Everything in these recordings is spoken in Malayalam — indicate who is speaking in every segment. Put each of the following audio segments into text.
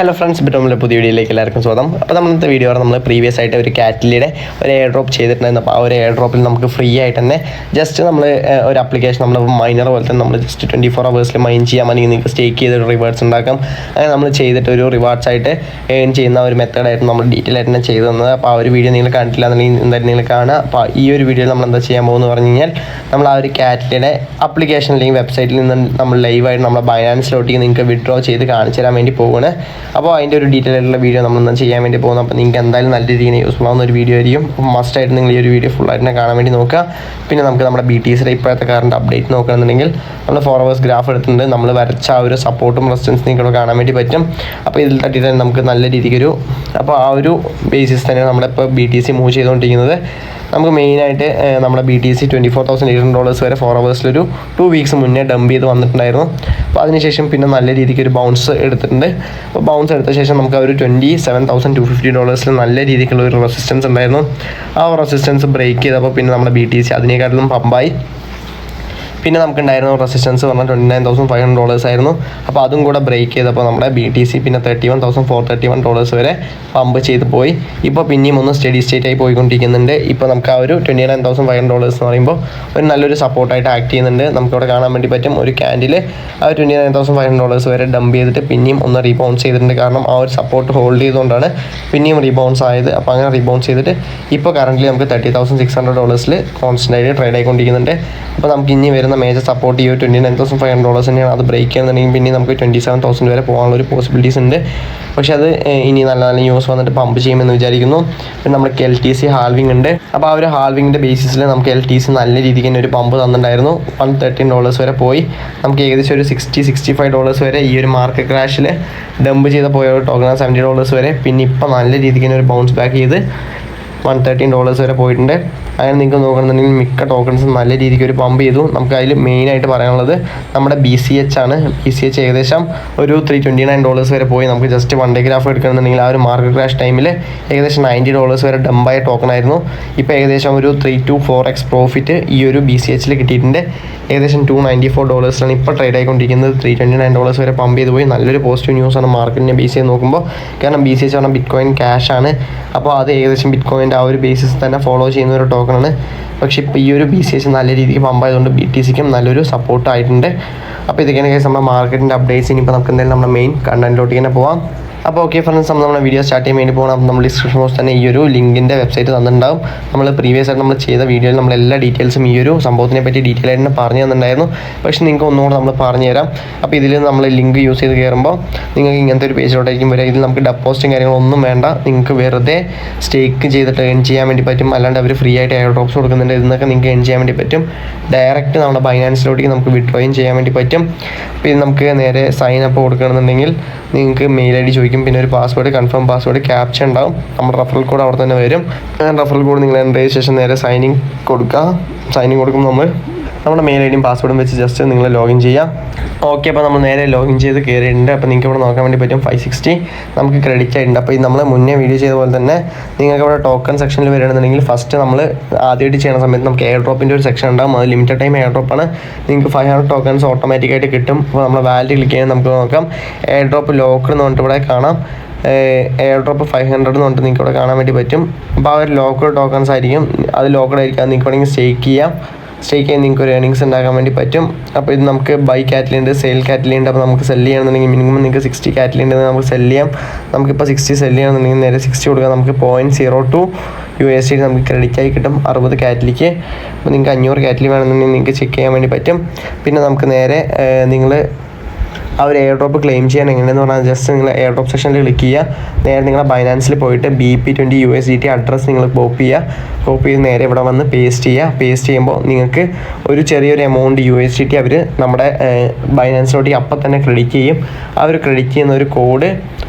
Speaker 1: ഹലോ ഫ്രണ്ട്സ്, നമ്മുടെ പുതിയ വീഡിയോയിലേക്ക് എല്ലാവർക്കും സ്വാഗതം. അപ്പോൾ ഇന്നത്തെ വീഡിയോ നമ്മൾ പ്രീവിയസ് ആയിട്ട് ഒരു കാറ്റലിയുടെ ഒരു എയർ ഡ്രോപ്പ് ചെയ്തിട്ടുണ്ടായിരുന്നു. അപ്പോൾ ആ ഒരു എയർ ഡ്രോപ്പിൽ നമുക്ക് ഫ്രീ ആയിട്ട് തന്നെ ജസ്റ്റ് നമ്മൾ ഒരു ആപ്ലിക്കേഷൻ നമ്മൾ മൈനർ പോലെ തന്നെ നമ്മൾ ജസ്റ്റ് 24 hours മൈൻ ചെയ്യാൻ വേണ്ടി നിങ്ങൾക്ക് സ്റ്റേക്ക് ചെയ്തൊരു റിവാർഡ്സ് ഉണ്ടാക്കാം. അങ്ങനെ നമ്മൾ ചെയ്തിട്ട് ഒരു റിവാർഡ്സ് ആയിട്ട് ഏൺ ചെയ്യുന്ന ഒരു മെത്തേഡായിരുന്നു നമ്മൾ ഡീറ്റെയിൽ ആയിട്ട് തന്നെ ചെയ്തു തന്നത്. അപ്പോൾ ആ ഒരു വീഡിയോ നിങ്ങൾ കണ്ടിട്ടില്ല എന്നുണ്ടെങ്കിൽ എന്തായാലും നിങ്ങൾ കാണുക. അപ്പോൾ ഈ ഒരു വീഡിയോയിൽ നമ്മൾ എന്താ ചെയ്യാൻ പോകുന്നത് പറഞ്ഞു കഴിഞ്ഞാൽ നമ്മൾ ആ ഒരു കാറ്റലിയുടെ ആപ്ലിക്കേഷൻ അല്ലെങ്കിൽ വെബ്സൈറ്റിൽ നിന്ന് നമ്മൾ ലൈവായിട്ട് നമ്മുടെ ബൈനാൻസിലോട്ടേക്ക് നിങ്ങൾക്ക് വിഡ്രോ ചെയ്ത് കാണിച്ചു തരാൻ വേണ്ടി പോകുകയാണ്. അപ്പോൾ അതിൻ്റെ ഒരു ഡീറ്റെയിൽ ആയിട്ടുള്ള വീഡിയോ നമ്മൾ ചെയ്യാൻ വേണ്ടി പോകുന്നത്. അപ്പോൾ നിങ്ങൾക്ക് എന്തായാലും നല്ല രീതിയിൽ യൂസ്ഫുൾ ആവുന്ന ഒരു വീഡിയോ ആയിരിക്കും. അപ്പോൾ മസ്റ്റായിട്ട് നിങ്ങൾ ഈ ഒരു വീഡിയോ ഫുള്ളായിട്ട് തന്നെ കാണാൻ വേണ്ടി നോക്കുക. പിന്നെ നമുക്ക് നമ്മുടെ BTCയുടെ ഇപ്പോഴത്തെ കറണ്ട് അപ്ഡേറ്റ് നോക്കുകയാണെന്നുണ്ടെങ്കിൽ നമ്മൾ 4 hours ഗ്രാഫ് എടുത്തിട്ടുണ്ട്. നമ്മൾ വരച്ച ആ ഒരു സപ്പോർട്ടും റെസിസ്റ്റൻസ് നിങ്ങൾക്ക് കാണാൻ വേണ്ടി പറ്റും. അപ്പോൾ ഇതിൽ തട്ടിയിട്ട് നമുക്ക് നല്ല രീതിക്കൊരു അപ്പോൾ ആ ഒരു ബേസിസ് തന്നെയാണ് നമ്മളിപ്പോൾ BTC മൂവ് ചെയ്തുകൊണ്ടിരിക്കുന്നത്. നമുക്ക് മെയിനായിട്ട് നമ്മുടെ BTC $24,800 വരെ 4 hours 2 weeks മുന്നേ ഡംപ് ചെയ്ത് വന്നിട്ടുണ്ടായിരുന്നു. അപ്പോൾ അതിനുശേഷം പിന്നെ നല്ല രീതിക്ക് ഒരു ബൗൺസ് എടുത്തിട്ടുണ്ട്. അപ്പോൾ ബൗൺസ് എടുത്ത ശേഷം നമുക്ക് ആ ഒരു $27,250 നല്ല രീതിക്കുള്ള ഒരു റെസിസ്റ്റൻസ് ഉണ്ടായിരുന്നു. ആ റെസിസ്റ്റൻസ് ബ്രേക്ക് ചെയ്തപ്പോൾ പിന്നെ നമ്മുടെ BTC അതിനേക്കാട്ടിലും പമ്പായി. പിന്നെ നമുക്കുണ്ടായിരുന്ന റെസിസ്റ്റൻസ് പറഞ്ഞാൽ $29,500 ആയിരുന്നു. അപ്പോൾ അതും കൂടെ ബ്രേക്ക് ചെയ്തപ്പോൾ നമ്മുടെ BTC പിന്നെ $31,431 വരെ പമ്പ് ചെയ്ത് പോയി. ഇപ്പോൾ പിന്നെയും ഒന്ന് സ്റ്റഡി സ്റ്റേറ്റ് ആയി പോയിക്കൊണ്ടിരിക്കുന്നുണ്ട്. ഇപ്പോൾ നമുക്ക് ആ ഒരു $29,500 എന്ന് പറയുമ്പോൾ ഒരു നല്ലൊരു സപ്പോർട്ടായിട്ട് ആക്ട് ചെയ്യുന്നുണ്ട്. നമുക്കിവിടെ കാണാൻ വേണ്ടി പറ്റും ഒരു ക്യാൻഡിൽ ആ ഒരു $29,500 വരെ ഡംപ് ചെയ്തിട്ട് പിന്നെയും ഒന്ന് റീബൗൺസ് ചെയ്തിട്ടുണ്ട്. കാരണം ആ ഒരു സപ്പോർട്ട് ഹോൾഡ് ചെയ്തുകൊണ്ടാണ് പിന്നെയും റീബൗൺസ് ആയത്. അപ്പോൾ അങ്ങനെ റീബൗൺസ് ചെയ്തിട്ട് ഇപ്പോൾ കറൻ്റ് നമുക്ക് $30,600 കോൺസ്റ്റൻ്റ് ആയിട്ട് ട്രേഡ് ആയിക്കൊണ്ടിരിക്കുന്നുണ്ട്. അപ്പോൾ നമുക്ക് ഇനി വരുന്ന മേജർ സപ്പോർട്ട് ഈ ഒരു $29,500 തന്നെയാണ്. അത് ബ്രേക്ക് ചെയ്യുന്നുണ്ടെങ്കിൽ പിന്നെ നമുക്ക് 27,000 വരെ പോകാനുള്ള ഒരു പോസിബിലിറ്റീസ് ഉണ്ട്. പക്ഷേ അത് ഇനി നല്ല നല്ല ന്യൂസ് വന്നിട്ട് പമ്പ് ചെയ്യുമെന്ന് വിചാരിക്കുന്നു. പിന്നെ നമുക്ക് LTC ഹാൽവിംഗ് ഉണ്ട്. അപ്പോൾ ആ ഒരു ഹാൽവിങ്ങിൻ്റെ ബേസിസിൽ നമുക്ക് LTC നല്ല രീതിക്ക് തന്നെ ഒരു പമ്പ് തന്നിട്ടുണ്ടായിരുന്നു. $113 വരെ പോയി. നമുക്ക് ഏകദേശം ഒരു $60-65 വരെ ഈ ഒരു മാർക്കറ്റ് ക്രാഷിൽ ഡംപ് ചെയ്ത പോയ ഒരു ടോക്കൺ $70 വരെ. പിന്നെ ഇപ്പോൾ നല്ല രീതിക്ക് തന്നെ ഒരു ബൗൺസ് ബാക്ക് ചെയ്ത് $113 വരെ പോയിട്ടുണ്ട്. അങ്ങനെ നിങ്ങൾക്ക് നോക്കണമെന്നുണ്ടെങ്കിൽ മിക്ക ടോക്കൺസും നല്ല രീതിക്ക് ഒരു പമ്പ് ചെയ്തു. നമുക്ക് അതിൽ മെയിനായിട്ട് പറയാനുള്ളത് നമ്മുടെ BCH ആണ്. BCH ഏകദേശം ഒരു $329 വരെ പോയി. നമുക്ക് ജസ്റ്റ് 1 day ഗ്രാഫ് എടുക്കണമെന്നുണ്ടെങ്കിൽ ആ ഒരു മാർക്കറ്റ് ക്രാഷ് ടൈമിൽ ഏകദേശം $90 വരെ ഡംപായ ടോക്കൺ ആയിരുന്നു. ഇപ്പോൾ ഏകദേശം ഒരു 3 to 4x പ്രോഫിറ്റ് ഈ ഒരു BCHൽ കിട്ടിയിട്ടുണ്ട്. ഏകദേശം $294 ഇപ്പോൾ ട്രേഡ് ആയിക്കൊണ്ടിരിക്കുന്നത്. $329 വരെ പമ്പ് ചെയ്ത് പോയി. നല്ലൊരു പോസിറ്റീവ് ന്യൂസാണ് മാർക്കറ്റിനെ ബേസ് ചെയ്ത് നോക്കുമ്പോൾ. കാരണം BCH പറഞ്ഞാൽ ബിറ്റ്കോയിൻ ക്യാഷ് ആണ്. അപ്പോൾ അത് ഏകദേശം ബിറ്റ്കോയിൻ്റെ ആ ഒരു ബേസിസ് തന്നെ ഫോളോ ചെയ്യുന്ന ഒരു ടോക്കണാണ്. പക്ഷേ ഇപ്പോൾ ഈ ഒരു BCH നല്ല രീതിക്ക് പമ്പായതുകൊണ്ട് BTCക്കും നല്ലൊരു സപ്പോർട്ട് ആയിട്ടുണ്ട്. അപ്പോൾ ഇതൊക്കെയാണ് കേസ് നമ്മുടെ മാർക്കറ്റിൻ്റെ അപ്ഡേറ്റ്സ്. ഇനിയിപ്പോൾ നമുക്ക് എന്തായാലും നമ്മുടെ മെയിൻ കണ്ടന്റിലോട്ട് തന്നെ പോവാം. അപ്പോൾ ഓക്കെ ഫ്രണ്ട്സ്, നമ്മുടെ വീഡിയോ സ്റ്റാർട്ട് ചെയ്യാൻ വേണ്ടി പോകണം. നമ്മൾ ഡിസ്ക്രിപ്ഷൻ ബോക്സ് തന്നെ ഈ ഒരു ലിങ്കിൻ്റെ വെബ്സൈറ്റ് തന്നിട്ടുണ്ടാവും. നമ്മൾ പ്രീവിയസ് ആയിട്ട് നമ്മൾ ചെയ്ത വീഡിയോയിൽ നമ്മൾ എല്ലാ ഡീറ്റെയിൽസും ഈ ഒരു സംഭവത്തിനെ പറ്റി ഡീറ്റെയിൽ ആയിട്ട് തന്നെ പറഞ്ഞു തന്നിട്ടുണ്ടായിരുന്നു. പക്ഷേ നിങ്ങൾക്ക് ഒന്നുകൂടെ നമ്മൾ പറഞ്ഞു തരാം. അപ്പോൾ ഇതിൽ നമ്മൾ ലിങ്ക് യൂസ് ചെയ്ത് കയറുമ്പോൾ നിങ്ങൾക്ക് ഇങ്ങനത്തെ ഒരു പേജിലോട്ടായിരിക്കും വരിക. ഇതിൽ നമുക്ക് ഡെപ്പോസിറ്റും കാര്യങ്ങളൊന്നും വേണ്ട. നിങ്ങൾക്ക് വെറുതെ സ്റ്റേക്ക് ചെയ്തിട്ട് ഏൺ ചെയ്യാൻ വേണ്ടി പറ്റും. അല്ലാണ്ട് അവർ ഫ്രീ ആയിട്ട് എയർ ഡ്രോപ്സ് കൊടുക്കുന്നുണ്ട്. ഇതിനൊക്കെ നിങ്ങൾക്ക് ഏൺ ചെയ്യാൻ വേണ്ടി പറ്റും. ഡയറക്റ്റ് നമ്മുടെ ബൈനാൻസിലോട്ടേക്ക് നമുക്ക് വിഡ്രോയും ചെയ്യാൻ വേണ്ടി പറ്റും. അപ്പോൾ ഇത് നമുക്ക് നേരെ സൈൻ അപ്പ് കൊടുക്കണമെന്നുണ്ടെങ്കിൽ നിങ്ങൾക്ക് മെയിൽ ID ചോദിക്കും. പിന്നെ ഒരു പാസ്വേഡ്, കൺഫേം പാസ്വേഡ്, ക്യാപ്ച ഉണ്ടാവും. നമ്മുടെ റഫറൽ കോഡ് അവിടെ തന്നെ വരും. റഫറൽ കോഡ് നിങ്ങൾ എൻ്റർ ചെയ്ത ശേഷം നേരെ സൈനിങ് കൊടുക്കുക. സൈനിങ് കൊടുക്കുമ്പോൾ നമ്മുടെ മെയിൽ IDയും പാസ്വേഡും വെച്ച് ജസ്റ്റ് നിങ്ങൾ ലോഗിൻ ചെയ്യാം. ഓക്കെ, അപ്പോൾ നമ്മൾ നേരെ ലോഗിൻ ചെയ്ത് കയറിയിട്ടുണ്ട്. അപ്പോൾ നിങ്ങൾക്ക് ഇവിടെ നോക്കാൻ വേണ്ടി പറ്റും 560 നമുക്ക് ക്രെഡിറ്റ് ആയിട്ടുണ്ട്. അപ്പോൾ ഇത് നമ്മൾ മുന്നേ വീഡിയോ ചെയ്ത പോലെ തന്നെ നിങ്ങൾക്ക് ഇവിടെ ടോക്കൺ സെക്ഷനിൽ വരികയാണെന്നുണ്ടെങ്കിൽ ഫസ്റ്റ് നമ്മൾ ആദ്യമായിട്ട് ചെയ്യുന്ന സമയത്ത് നമുക്ക് എയർ ഡ്രോപ്പിൻ്റെ ഒരു സെക്ഷൻ ഉണ്ടാകും. അത് ലിമിറ്റഡ് ടൈം എയർ ഡ്രോപ്പാണ്. നിങ്ങൾക്ക് 500 ടോക്കൺസ് ഓട്ടോമാറ്റിക്കായിട്ട് കിട്ടും. അപ്പോൾ നമ്മൾ വാലറ്റ് ക്ലിക്ക് ചെയ്യാൻ നമുക്ക് നോക്കാം. എയർ ഡ്രോപ്പ് ലോക്കർ എന്ന് പറഞ്ഞിട്ട് ഇവിടെ കാണാം. എയർ ഡ്രോപ്പ് 500 എന്ന് പറഞ്ഞിട്ട് നിങ്ങൾക്ക് ഇവിടെ കാണാൻ വേണ്ടി പറ്റും. അപ്പോൾ ആ ഒരു ലോക്കർ ടോക്കൺസ് ആയിരിക്കും. അത് ലോക്കഡ് ആയിരിക്കും. അത് നിങ്ങൾക്ക് വേണമെങ്കിൽ സ്റ്റേക്ക് ചെയ്യാം. സ്റ്റേക്ക് ചെയ്യാൻ നിങ്ങൾക്ക് ഒരു ഏർണിങ്സ് ഉണ്ടാക്കാൻ വേണ്ടി പറ്റും. അപ്പോൾ ഇത് നമുക്ക് ബൈ കാറ്റലുണ്ട്, സെയിൽ കാറ്റലുണ്ട്. അപ്പോൾ നമുക്ക് സെല് ചെയ്യണമെന്നുണ്ടെങ്കിൽ മിനിമം നിങ്ങൾക്ക് 60 കാറ്റലുണ്ട് നമുക്ക് സെല് ചെയ്യാം. നമുക്കിപ്പോൾ 60 സെല് ചെയ്യണമെന്നുണ്ടെങ്കിൽ നേരെ 60 കൊടുക്കാം. നമുക്ക് 0.02 USD നമുക്ക് ക്രെഡിറ്റ് ആയി കിട്ടും 60 കാറ്റലിക്ക്. അപ്പോൾ നിങ്ങൾക്ക് 500 കാറ്റലി വേണമെന്നുണ്ടെങ്കിൽ നിങ്ങൾക്ക് ചെക്ക് ചെയ്യാൻ വേണ്ടി പറ്റും. പിന്നെ നമുക്ക് നേരെ നിങ്ങൾ ആ ഒരു എയർ ഡ്രോപ്പ് ക്ലെയിം ചെയ്യാൻ എങ്ങനെയെന്ന് പറഞ്ഞാൽ ജസ്റ്റ് നിങ്ങൾ എയർ ഡ്രോപ്പ് സെക്ഷനിൽ ക്ലിക്ക് ചെയ്യുക. നേരെ നിങ്ങളുടെ ബൈനാൻസിൽ പോയിട്ട് BP20 USDT അഡ്രസ്സ് നിങ്ങൾ കോപ്പി ചെയ്ത് നേരെ ഇവിടെ വന്ന് പേസ്റ്റ് ചെയ്യുക. പേസ്റ്റ് ചെയ്യുമ്പോൾ നിങ്ങൾക്ക് ഒരു ചെറിയൊരു എമൗണ്ട് USDT അവർ നമ്മുടെ ബൈനാൻസിലോട്ട് അപ്പം തന്നെ ക്രെഡിറ്റ് ചെയ്യും. ആ ഒരു ക്രെഡിറ്റ് ചെയ്യുന്ന ഒരു കോഡ്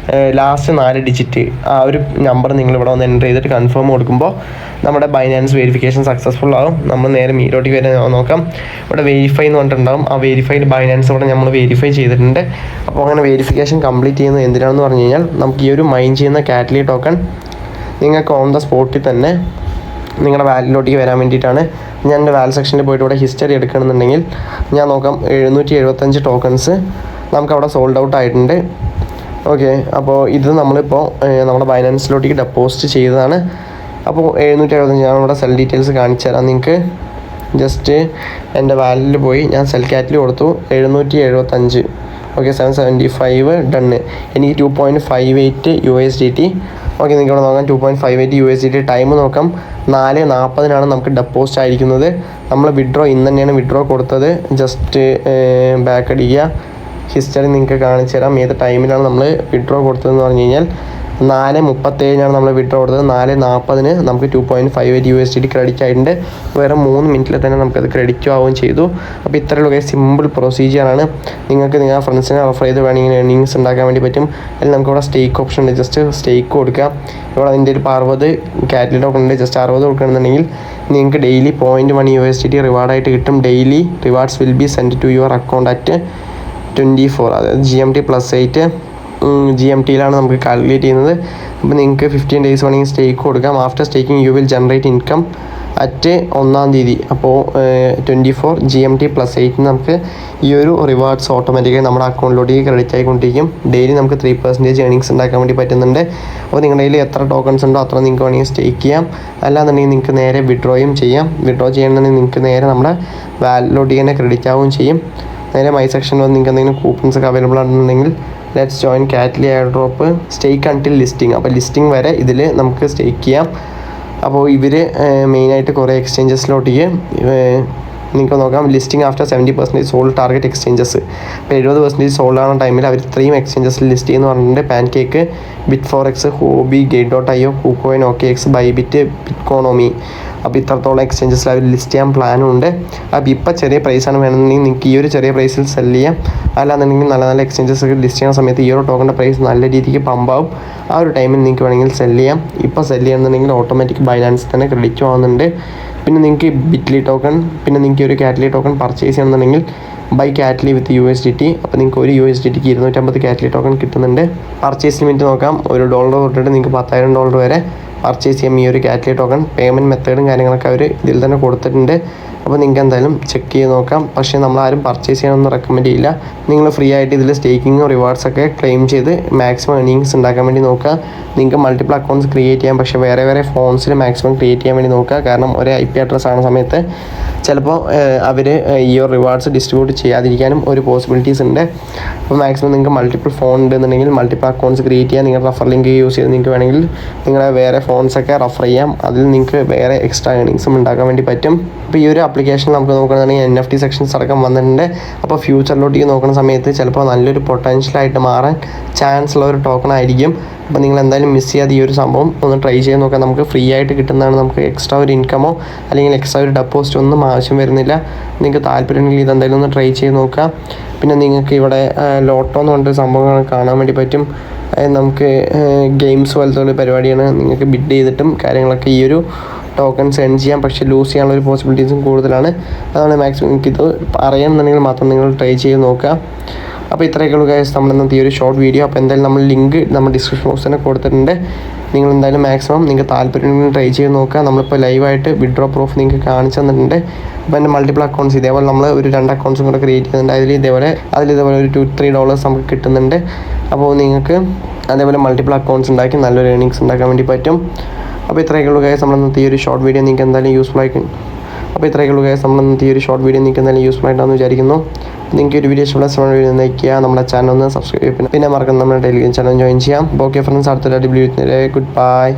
Speaker 1: ലാസ്റ്റ് 4 ഡിജിറ്റ് ആ ഒരു നമ്പർ നിങ്ങളിവിടെ വന്ന് എൻ്റർ ചെയ്തിട്ട് കൺഫേം കൊടുക്കുമ്പോൾ നമ്മുടെ ബൈനാൻസ് വെരിഫിക്കേഷൻ സക്സസ്ഫുൾ ആകും. നമ്മൾ നേരെ മീലോട്ടേക്ക് വരെ നോക്കാം. ഇവിടെ വെരിഫൈ എന്ന് പറഞ്ഞിട്ടുണ്ടാകും. ആ വെരിഫൈഡ് ബൈനാൻസ് ഇവിടെ നമ്മൾ വെരിഫൈ ചെയ്തിട്ടുണ്ട്. അപ്പോൾ അങ്ങനെ വെരിഫിക്കേഷൻ കംപ്ലീറ്റ് ചെയ്യുന്നത് എന്തിനാണെന്ന് പറഞ്ഞു കഴിഞ്ഞാൽ നമുക്ക് ഈ ഒരു മൈൻ ചെയ്യുന്ന കാറ്റലി ടോക്കൺ നിങ്ങൾക്ക് ഓൺ ദ സ്പോട്ടിൽ തന്നെ നിങ്ങളുടെ വാലറ്റിലോട്ടേക്ക് വരാൻ വേണ്ടിയിട്ടാണ്. ഞാൻ എൻ്റെ വാലറ്റ് സെക്ഷനിൽ പോയിട്ട് ഇവിടെ ഹിസ്റ്ററി എടുക്കണമെന്നുണ്ടെങ്കിൽ ഞാൻ നോക്കാം 775 ടോക്കൺസ് നമുക്കവിടെ സോൾഡ് ഔട്ട് ആയിട്ടുണ്ട്. ഓക്കെ, അപ്പോൾ ഇത് നമ്മളിപ്പോൾ നമ്മുടെ ബൈനാൻസിലോട്ടേക്ക് ഡെപ്പോസിറ്റ് ചെയ്തതാണ്. അപ്പോൾ 775 ഞാൻ ഇവിടെ സെൽ ഡീറ്റെയിൽസ് കാണിച്ചു തരാം നിങ്ങൾക്ക്. ജസ്റ്റ് എൻ്റെ വാലറ്റിൽ പോയി ഞാൻ സെൽ ക്യാറ്റിൽ കൊടുത്തു 775. Okay, 775 done. എനിക്ക് 2.58 USDT. ഓക്കെ, നിങ്ങൾക്ക് ഇവിടെ നോക്കാം 2.58 USDT. ടൈം നോക്കാം 4:40 നമുക്ക് ഡെപ്പോസിറ്റ് ആയിരിക്കുന്നത്. നമ്മൾ വിഡ്രോ ഇന്ന് തന്നെയാണ് വിഡ്രോ കൊടുത്തത്. ജസ്റ്റ് ബാക്ക് അടിക്കുക, ഹിസ്റ്ററി നിങ്ങൾക്ക് കാണിച്ചു തരാം ഏത് ടൈമിലാണ് നമ്മൾ വിഡ്രോ കൊടുത്തതെന്ന് പറഞ്ഞു കഴിഞ്ഞാൽ 4:37 നമ്മൾ വിഡ്രോ കൊടുത്തത്. 4:40 നമുക്ക് 2.58 USDT ക്രെഡിറ്റ് ആയിട്ടുണ്ട്. വേറെ 3 മിനിറ്റിൽ തന്നെ നമുക്കത് ക്രെഡിറ്റ് ആവുകയും ചെയ്തു. അപ്പോൾ ഇത്രയുള്ള സിമ്പിൾ പ്രൊസീജിയറാണ്. നിങ്ങൾക്ക് നിങ്ങളുടെ ഫ്രണ്ട്സിനെ റെഫർ ചെയ്ത് വേണമെങ്കിൽ ഏർണിങ്സ് ഉണ്ടാക്കാൻ വേണ്ടി പറ്റും. അല്ലെങ്കിൽ നമുക്കിവിടെ സ്റ്റേക്ക് ഓപ്ഷൻ ഉണ്ട്. ജസ്റ്റ് സ്റ്റേക്ക് കൊടുക്കുക. ഇവിടെ അതിൻ്റെ ഒരു 60 കാറ്റലിറ്റി ടോക്കൺ ഉണ്ട്. ജസ്റ്റ് 60 കൊടുക്കണമെന്നുണ്ടെങ്കിൽ നിങ്ങൾക്ക് ഡെയിലി 0.1 USDT റിവാർഡായിട്ട് കിട്ടും. Daily rewards will be send to your account at 24, അതായത് GMT +8 GMTയിലാണ് നമുക്ക് കാൽക്കുലേറ്റ് ചെയ്യുന്നത്. അപ്പോൾ നിങ്ങൾക്ക് 15 ഡേയ്സ് വേണമെങ്കിൽ സ്റ്റേക്ക് കൊടുക്കാം. After staking you will generate income at 1-ാം തീയതി. അപ്പോൾ 24 GMT +8 നമുക്ക് ഈ ഒരു റിവാർഡ്സ് ഓട്ടോമാറ്റിക്കായി നമ്മുടെ അക്കൗണ്ടിലോട്ടേക്ക് ക്രെഡിറ്റ് ആയിക്കൊണ്ടിരിക്കും. ഡെയിലി നമുക്ക് 3% ഏർണിങ്സ് ഉണ്ടാക്കാൻ വേണ്ടി പറ്റുന്നുണ്ട്. അപ്പോൾ നിങ്ങളുടെ കയ്യിൽ എത്ര ടോക്കൺസ് ഉണ്ടോ അത്ര നിങ്ങൾക്ക് വേണമെങ്കിൽ സ്റ്റേക്ക് ചെയ്യാം. അല്ലാന്നുണ്ടെങ്കിൽ നിങ്ങൾക്ക് നേരെ വിഡ്രോയും ചെയ്യാം. വിഡ്രോ ചെയ്യണമെന്നുണ്ടെങ്കിൽ നിങ്ങൾക്ക് നേരെ നമ്മുടെ വാലറ്റിലോട്ടേക്ക് തന്നെ ക്രെഡിറ്റ് ആവുകയും ചെയ്യും. നേരെ മൈ സെക്ഷനിൽ വന്ന് നിങ്ങൾക്ക് എന്തെങ്കിലും കൂപ്പൺസ് ഒക്കെ അവൈലബിൾ ആണെന്നുണ്ടെങ്കിൽ ലെറ്റ്സ് ജോയിൻ കാറ്റ്ലി air drop stake until listing. അപ്പോൾ ലിസ്റ്റിംഗ് വരെ ഇതിൽ നമുക്ക് സ്റ്റേക്ക് ചെയ്യാം. അപ്പോൾ ഇവർ മെയിനായിട്ട് കുറേ എക്സ്ചേഞ്ചസിലോട്ടേക്ക് നിങ്ങൾക്ക് നോക്കാം. Listing after 70% sold target exchanges. അപ്പോൾ 70% സോൾഡ് ആവുന്ന ടൈമിൽ അവർ ഇത്രയും എക്സ്ചേഞ്ചസിൽ ലിസ്റ്റ് ചെയ്യുന്നു പറഞ്ഞിട്ടുണ്ട്. പാൻകേക്ക്, Bit4x, ഹോബി, Gate.io, KuCoin, OKX, ബൈബിറ്റ്, ബിറ്റ്കോണോമി. അപ്പോൾ ഇത്രത്തോളം എക്സ്ചേഞ്ചസിൽ അവർ ലിസ്റ്റ് ചെയ്യാൻ പ്ലാനും ഉണ്ട്. അപ്പോൾ ഇപ്പോൾ ചെറിയ പ്രൈസാണ് വേണമെന്നുണ്ടെങ്കിൽ നിങ്ങൾക്ക് ഈ ഒരു ചെറിയ പ്രൈസിൽ സെല് ചെയ്യാം. അല്ലാന്നുണ്ടെങ്കിൽ നല്ല നല്ല എക്സ്ചേഞ്ചസ് ലിസ്റ്റ് ചെയ്യുന്ന സമയത്ത് ഈ ഒരു ടോക്കണിൻ്റെ പ്രൈസ് നല്ല രീതിക്ക് പമ്പാവും. ആ ഒരു ടൈമിൽ നിങ്ങൾക്ക് വേണമെങ്കിൽ സെല് ചെയ്യാം. ഇപ്പോൾ സെല് ചെയ്യണമെന്നുണ്ടെങ്കിൽ ഓട്ടോമാറ്റിക് ബൈനാൻസ് തന്നെ ക്രെഡിറ്റ് ആവുന്നുണ്ട്. പിന്നെ നിങ്ങൾക്ക് ബിറ്റ്ലി ടോക്കൺ, പിന്നെ നിങ്ങൾക്ക് ഒരു കാറ്റ്ലി ടോക്കൺ പർച്ചേസ് ചെയ്യണമെന്നുണ്ടെങ്കിൽ ബൈ കാറ്റ്ലി വിത്ത് USDT. അപ്പോൾ നിങ്ങൾക്ക് ഒരു USDTക്ക് 250 കാറ്റ്ലി ടോക്കൺ കിട്ടുന്നുണ്ട്. പർച്ചേസ് ലിമിറ്റ് നോക്കാം. $1 തൊട്ടിട്ട് നിങ്ങൾക്ക് $10,000 വരെ പർച്ചേസ് ചെയ്യാം ഈ ഒരു കാറ്റ്ലി ടോക്കൺ. പേയ്മെൻറ്റ് മെത്തേഡും കാര്യങ്ങളൊക്കെ അവർ ഇതിൽ തന്നെ കൊടുത്തിട്ടുണ്ട്. അപ്പോൾ നിങ്ങൾക്ക് എന്തായാലും ചെക്ക് ചെയ്ത് നോക്കാം. പക്ഷേ നമ്മളാരും പർച്ചേസ് ചെയ്യാനൊന്നും റെക്കമെൻഡ് ചെയ്യില്ല. നിങ്ങൾ ഫ്രീ ആയിട്ട് ഇതിൽ സ്റ്റേക്കിങ്ങും റിവാർഡ്സൊക്കെ ക്ലെയിം ചെയ്ത് മാക്സിമം ഏർണിങ്സ് ഉണ്ടാക്കാൻ വേണ്ടി നോക്കുക. നിങ്ങൾക്ക് മൾട്ടിപ്പിൾ അക്കൗണ്ട്സ് ക്രിയേറ്റ് ചെയ്യാം. പക്ഷേ വേറെ ഫോൺസിൽ മാക്സിമം ക്രിയേറ്റ് ചെയ്യാൻ വേണ്ടി നോക്കുക. കാരണം ഒരേ IP അഡ്രസ്സ് ആവുന്ന സമയത്ത് ചിലപ്പോൾ അവർ ഈ ഒരു റിവാർഡ്സ് ഡിസ്ട്രിബ്യൂട്ട് ചെയ്യാതിരിക്കാനും ഒരു പോസിബിലിറ്റീസ് ഉണ്ട്. അപ്പോൾ മാക്സിമം നിങ്ങൾക്ക് മൾട്ടിപ്പിൾ ഫോൺ ഉണ്ടെന്നുണ്ടെങ്കിൽ മൾട്ടിപ്പിൾ അക്കൗണ്ട്സ് ക്രിയേറ്റ് ചെയ്യാം. നിങ്ങൾ റഫർ ലിങ്ക് യൂസ് ചെയ്ത് നിങ്ങൾക്ക് വേണമെങ്കിൽ നിങ്ങളുടെ വേറെ ഫോൺസൊക്കെ റഫർ ചെയ്യാം. അതിൽ നിങ്ങൾക്ക് വേറെ എക്സ്ട്രാ ഏർണിങ്സും ഉണ്ടാക്കാൻ വേണ്ടി പറ്റും. അപ്പോൾ ഈ ഒരു ആപ്ലിക്കേഷൻ നമുക്ക് നോക്കുകയാണെങ്കിൽ NFT സെക്ഷൻസ് അടക്കം വന്നിട്ടുണ്ട്. അപ്പോൾ ഫ്യൂച്ചറിലോട്ടേക്ക് നോക്കുന്ന സമയത്ത് ചിലപ്പോൾ നല്ലൊരു പൊട്ടൻഷ്യലായിട്ട് മാറാൻ ചാൻസ് ഉള്ള ഒരു ടോക്കൺ ആയിരിക്കും. അപ്പോൾ നിങ്ങൾ എന്തായാലും മിസ് ചെയ്യാതെ ഈ ഒരു സംഭവം ഒന്ന് ട്രൈ ചെയ്ത് നോക്കാം. നമുക്ക് ഫ്രീ ആയിട്ട് കിട്ടുന്നതാണ്. നമുക്ക് എക്സ്ട്രാ ഒരു ഇൻകമോ അല്ലെങ്കിൽ എക്സ്ട്രാ ഒരു ഡെപ്പോസിറ്റ് ഒന്നും ആവശ്യം വരുന്നില്ല. നിങ്ങൾക്ക് താല്പര്യമുണ്ടെങ്കിൽ ഇതെന്തായാലും ഒന്ന് ട്രൈ ചെയ്ത് നോക്കാം. പിന്നെ നിങ്ങൾക്ക് ഇവിടെ ലോട്ടോ എന്ന് പറഞ്ഞിട്ട് സംഭവങ്ങൾ കാണാൻ വേണ്ടി പറ്റും. നമുക്ക് ഗെയിംസ് പോലത്തെ ഒരു പരിപാടിയാണ്. നിങ്ങൾക്ക് ബിഡ് ചെയ്തിട്ടും കാര്യങ്ങളൊക്കെ ഈ ഒരു ടോക്കൺസ് എൺ ചെയ്യാം. പക്ഷേ ലൂസ് ചെയ്യാനുള്ള ഒരു പോസിബിലിറ്റീസും കൂടുതലാണ്. അതാണ് മാക്സിമം എനിക്കിത് അറിയണമെന്നുണ്ടെങ്കിൽ മാത്രം നിങ്ങൾ ട്രൈ ചെയ്ത് നോക്കുക. അപ്പോൾ ഇത്രയൊക്കെയുള്ള ഗൈസ് നമ്മൾ ഇന്നത്തെ ഈ ഒരു ഷോർട്ട് വീഡിയോ. അപ്പോൾ എന്തായാലും നമ്മൾ ലിങ്ക് നമ്മൾ ഡിസ്ക്രിപ്ഷൻ ബോക്സിൽ തന്നെ കൊടുത്തിട്ടുണ്ട്. നിങ്ങൾ എന്തായാലും മാക്സിമം നിങ്ങൾക്ക് താല്പര്യമുണ്ടെങ്കിൽ ട്രൈ ചെയ്ത് നോക്കുക. നമ്മളിപ്പോൾ ലൈവായിട്ട് വിഡ്രോ പ്രൂഫ് നിങ്ങൾക്ക് കാണിച്ചു തന്നിട്ടുണ്ട്. അപ്പോൾ എൻ്റെ മൾട്ടിപ്പിൾ അക്കൗണ്ട്സ് ഇതേപോലെ നമ്മൾ ഒരു 2 അക്കൗണ്ട്സും കൂടെ ക്രിയേറ്റ് ചെയ്യുന്നുണ്ട്. അതിൽ ഇതേപോലെ ഒരു $2-3 നമുക്ക് കിട്ടുന്നുണ്ട്. അപ്പോൾ നിങ്ങൾക്ക് അതേപോലെ മൾട്ടിപ്പിൾ അക്കൗണ്ട്സ് ഉണ്ടാക്കി നല്ലൊരു ഏർണിങ്സ് ഉണ്ടാക്കാൻ വേണ്ടി പറ്റും. അപ്പോൾ ഇത്രയൊക്കെയുള്ള ഗൈസ് നമ്മൾ ഇന്നത്തെ ഈ ഒരു ഷോർട്ട് വീഡിയോ നിങ്ങൾക്ക് എന്തായാലും യൂസ്ഫുൾ ആയിരിക്കും. അപ്പോൾ ഇത്രയൊക്കെയുള്ള ഗൈസ് നമ്മൾ ഇന്നത്തെ ഈ ഒരു ഷോർട്ട് വീഡിയോ നിങ്ങൾക്ക് എന്തായാലും യൂസ്ഫുൾ ആയിട്ടാണെന്ന് വിചാരിക്കുന്നു. നിങ്ങൾക്ക് ഒരു വീഡിയോ ഇഷ്ടമുള്ള വീഡിയോ നയിക്കുക. നമ്മുടെ ചാനൽ ഒന്ന് സബ്സ്ക്രൈബ് പിന്നെ മറക്കുന്ന നമ്മുടെ ടെലിഗ്രാം ചാനൽ ജോയിൻ ചെയ്യാം. ഓക്കെ ഫ്രണ്ട്സ്, അടുത്തൊരു ഗുഡ് ബൈ.